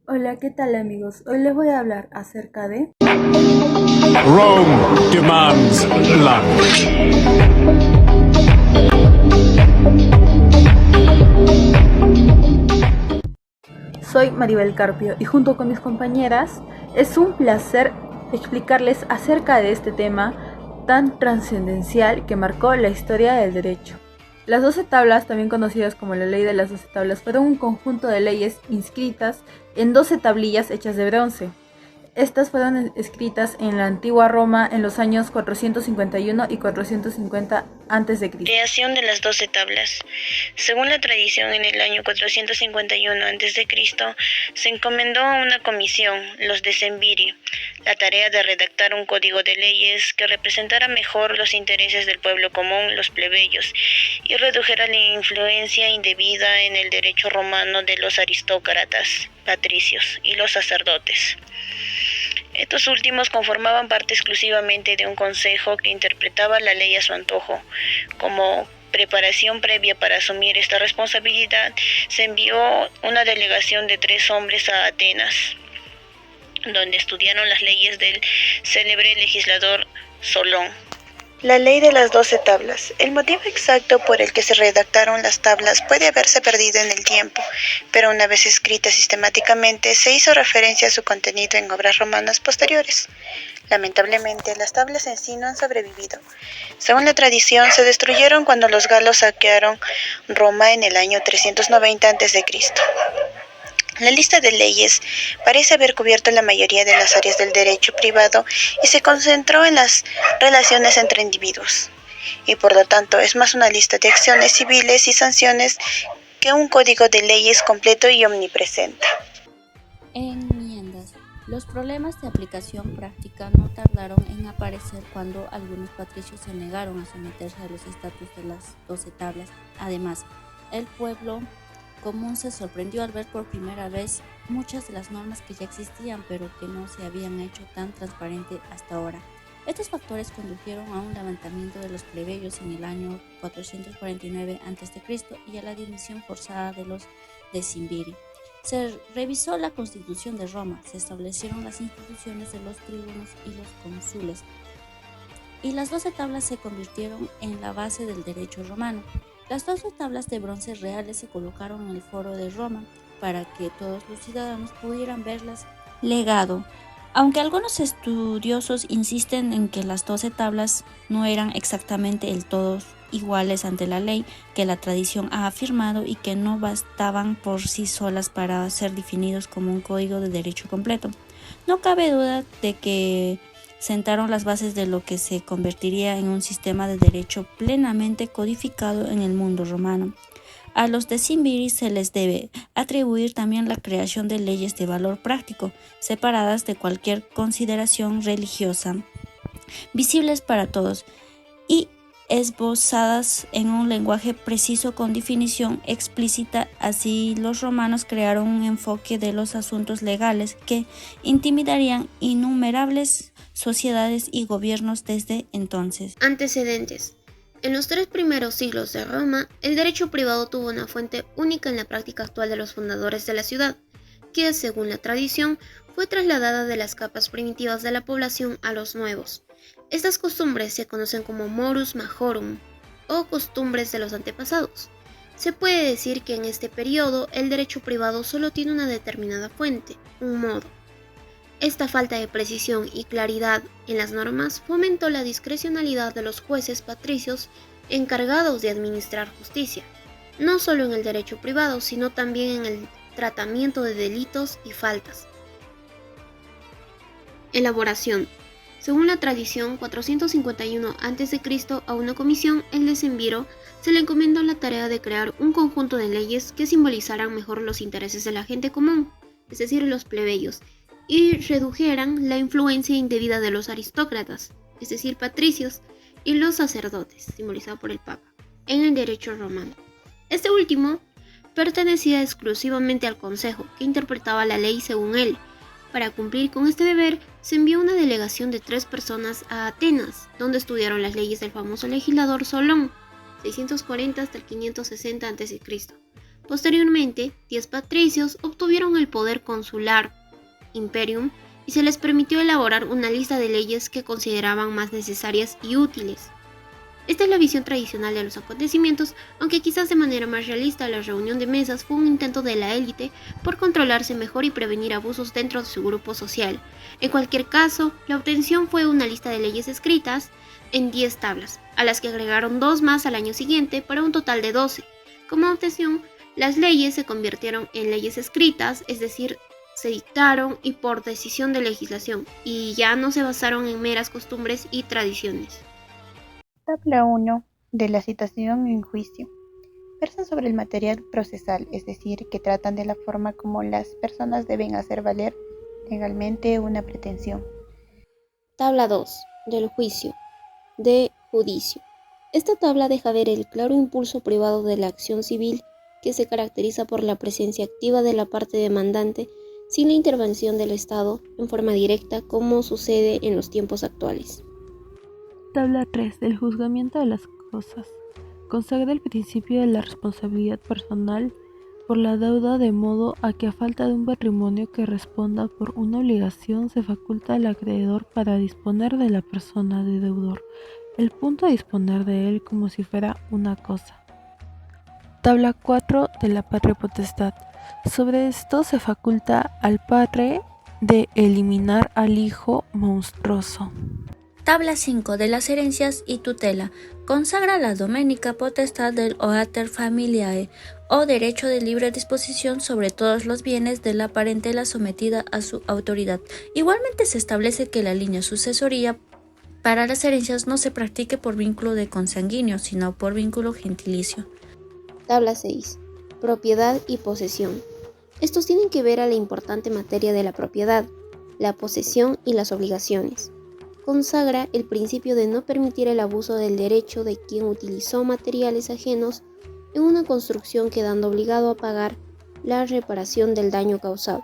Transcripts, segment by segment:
Hola, ¿qué tal amigos? Hoy les voy a hablar acerca de... Rome demands land. Soy Maribel Carpio y junto con mis compañeras es un placer explicarles acerca de este tema tan trascendental que marcó la historia del derecho. Las 12 tablas, también conocidas como la ley de las 12 tablas, fueron un conjunto de leyes inscritas en 12 tablillas hechas de bronce. Estas fueron escritas en la antigua Roma en los años 451 y 450 a.C. Creación de las 12 tablas. Según la tradición, en el año 451 a.C. se encomendó a una comisión, los decemviri, la tarea de redactar un código de leyes que representara mejor los intereses del pueblo común, los plebeyos, y redujera la influencia indebida en el derecho romano de los aristócratas, patricios y los sacerdotes. Estos últimos conformaban parte exclusivamente de un consejo que interpretaba la ley a su antojo. Como preparación previa para asumir esta responsabilidad, se envió una delegación de 3 hombres a Atenas, donde estudiaron las leyes del célebre legislador Solón. La ley de las 12 tablas. El motivo exacto por el que se redactaron las tablas puede haberse perdido en el tiempo, pero una vez escritas sistemáticamente se hizo referencia a su contenido en obras romanas posteriores. Lamentablemente, las tablas en sí no han sobrevivido. Según la tradición, se destruyeron cuando los galos saquearon Roma en el año 390 a.C. La lista de leyes parece haber cubierto la mayoría de las áreas del derecho privado y se concentró en las relaciones entre individuos, y por lo tanto es más una lista de acciones civiles y sanciones que un código de leyes completo y omnipresente. Enmiendas. Los problemas de aplicación práctica no tardaron en aparecer cuando algunos patricios se negaron a someterse a los estatutos de las 12 tablas. Además, el pueblo común se sorprendió al ver por primera vez muchas de las normas que ya existían pero que no se habían hecho tan transparente hasta ahora. Estos factores condujeron a un levantamiento de los plebeyos en el año 449 a.C. y a la dimisión forzada de los decemviri. Se revisó la Constitución de Roma, se establecieron las instituciones de los tribunos y los cónsules, y las 12 tablas se convirtieron en la base del derecho romano. Las 12 tablas de bronce reales se colocaron en el Foro de Roma para que todos los ciudadanos pudieran verlas. Legado. Aunque algunos estudiosos insisten en que las 12 tablas no eran exactamente el todos iguales ante la ley, que la tradición ha afirmado y que no bastaban por sí solas para ser definidos como un código de derecho completo. No cabe duda de que sentaron las bases de lo que se convertiría en un sistema de derecho plenamente codificado en el mundo romano. A los decemviri se les debe atribuir también la creación de leyes de valor práctico, separadas de cualquier consideración religiosa, visibles para todos y esbozadas en un lenguaje preciso con definición explícita. Así los romanos crearon un enfoque de los asuntos legales que intimidarían innumerables sociedades y gobiernos desde entonces. Antecedentes. En los 3 primeros siglos de Roma, el derecho privado tuvo una fuente única en la práctica actual de los fundadores de la ciudad, que, según la tradición, fue trasladada de las capas primitivas de la población a los nuevos. Estas costumbres se conocen como morus majorum, o costumbres de los antepasados. Se puede decir que en este periodo el derecho privado solo tiene una determinada fuente, un modo. Esta falta de precisión y claridad en las normas fomentó la discrecionalidad de los jueces patricios encargados de administrar justicia, no solo en el derecho privado, sino también en el tratamiento de delitos y faltas. Elaboración. Según la tradición, 451 a.C. a una comisión, el decemviro, se le encomendó la tarea de crear un conjunto de leyes que simbolizaran mejor los intereses de la gente común, es decir, los plebeyos, y redujeran la influencia indebida de los aristócratas, es decir, patricios, y los sacerdotes, simbolizado por el Papa, en el derecho romano. Este último pertenecía exclusivamente al Consejo, que interpretaba la ley según él. Para cumplir con este deber, se envió una delegación de 3 personas a Atenas, donde estudiaron las leyes del famoso legislador Solón, 640 hasta el 560 a.C., Posteriormente, 10 patricios obtuvieron el poder consular, imperium, y se les permitió elaborar una lista de leyes que consideraban más necesarias y útiles. Esta es la visión tradicional de los acontecimientos, aunque quizás de manera más realista la reunión de mesas fue un intento de la élite por controlarse mejor y prevenir abusos dentro de su grupo social. En cualquier caso, la obtención fue una lista de leyes escritas en 10 tablas, a las que agregaron 2 más al año siguiente para un total de 12. Como obtención, las leyes se convirtieron en leyes escritas, es decir, se dictaron y por decisión de legislación, y ya no se basaron en meras costumbres y tradiciones. Tabla 1 de la citación en juicio. Versan sobre el material procesal, es decir, que tratan de la forma como las personas deben hacer valer legalmente una pretensión. Tabla 2 del juicio, de judicio. Esta tabla deja ver el claro impulso privado de la acción civil que se caracteriza por la presencia activa de la parte demandante sin la intervención del Estado en forma directa como sucede en los tiempos actuales. Tabla 3 del juzgamiento de las cosas. Consagra el principio de la responsabilidad personal por la deuda de modo a que a falta de un patrimonio que responda por una obligación se faculta al acreedor para disponer de la persona de deudor, el punto a disponer de él como si fuera una cosa. Tabla 4 de la patria potestad. Sobre esto se faculta al padre de eliminar al hijo monstruoso. Tabla 5 de las herencias y tutela. Consagra la doménica potestad del oater familiae, o derecho de libre disposición sobre todos los bienes de la parentela sometida a su autoridad. Igualmente se establece que la línea sucesoria para las herencias no se practique por vínculo de consanguíneo, sino por vínculo gentilicio. Tabla 6. Propiedad y posesión. Estos tienen que ver a la importante materia de la propiedad, la posesión y las obligaciones. Consagra el principio de no permitir el abuso del derecho de quien utilizó materiales ajenos en una construcción quedando obligado a pagar la reparación del daño causado.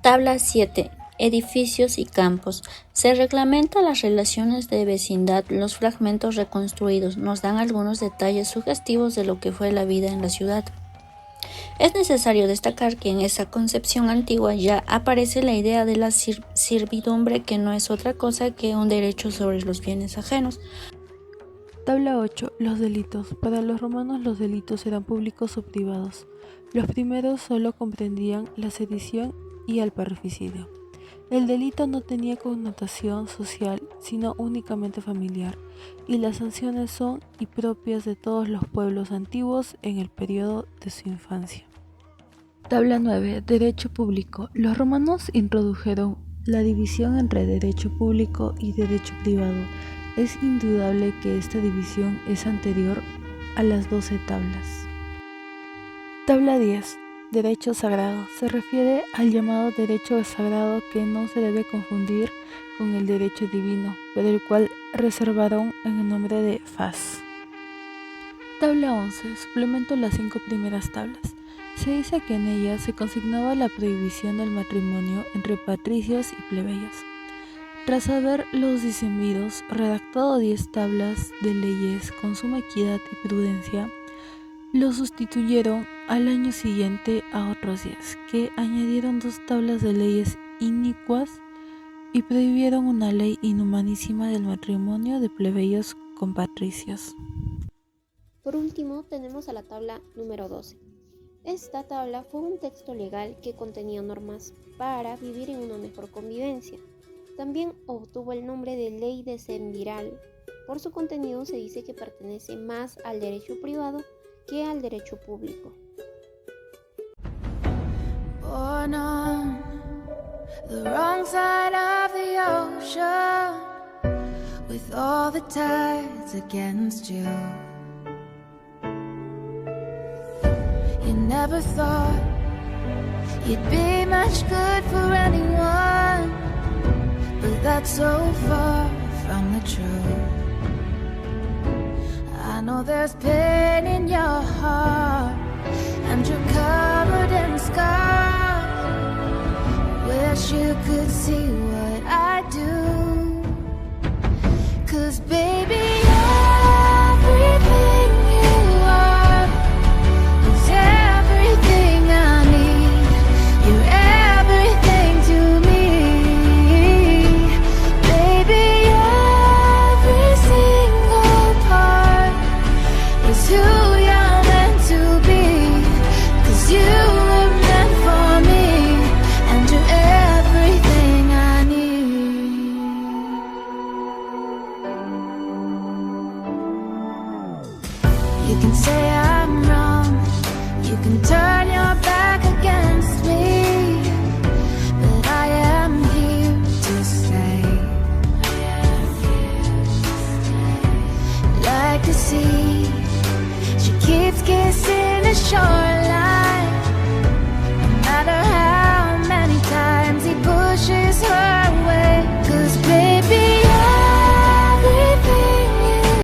Tabla 7. Edificios y campos. Se reglamenta las relaciones de vecindad. Los fragmentos reconstruidos nos dan algunos detalles sugestivos de lo que fue la vida en la ciudad. Es necesario destacar que en esa concepción antigua ya aparece la idea de la servidumbre, que no es otra cosa que un derecho sobre los bienes ajenos. Tabla 8. Los delitos. Para los romanos los delitos eran públicos o privados. Los primeros solo comprendían la sedición y el parricidio. El delito no tenía connotación social, sino únicamente familiar, y las sanciones son propias de todos los pueblos antiguos en el periodo de su infancia. Tabla 9. Derecho público. Los romanos introdujeron la división entre derecho público y derecho privado. Es indudable que esta división es anterior a las 12 tablas. Tabla 10. Derecho sagrado. Se refiere al llamado derecho sagrado, que no se debe confundir con el derecho divino, pero el cual reservaron en el nombre de faz. Tabla 11. Suplemento las 5 primeras tablas. Se dice que en ella se consignaba la prohibición del matrimonio entre patricios y plebeyos. Tras haber los disenvidos redactado 10 tablas de leyes con suma equidad y prudencia, lo sustituyeron al año siguiente a otros 10, que añadieron 2 tablas de leyes inicuas y prohibieron una ley inhumanísima del matrimonio de plebeyos con patricios. Por último, tenemos a la tabla número 12. Esta tabla fue un texto legal que contenía normas para vivir en una mejor convivencia. También obtuvo el nombre de Ley decemviral. Por su contenido se dice que pertenece más al derecho privado que al derecho público. Born on the wrong side of the ocean, with all the tides against you. You never thought you'd be much good for anyone, but that's so far from the truth. I know there's pain in your heart, and you're covered in scars. Wish you could see what I do, 'cause baby, everything you are is everything can turn your back against me, but I am here to stay. Like the sea, she keeps kissing the shore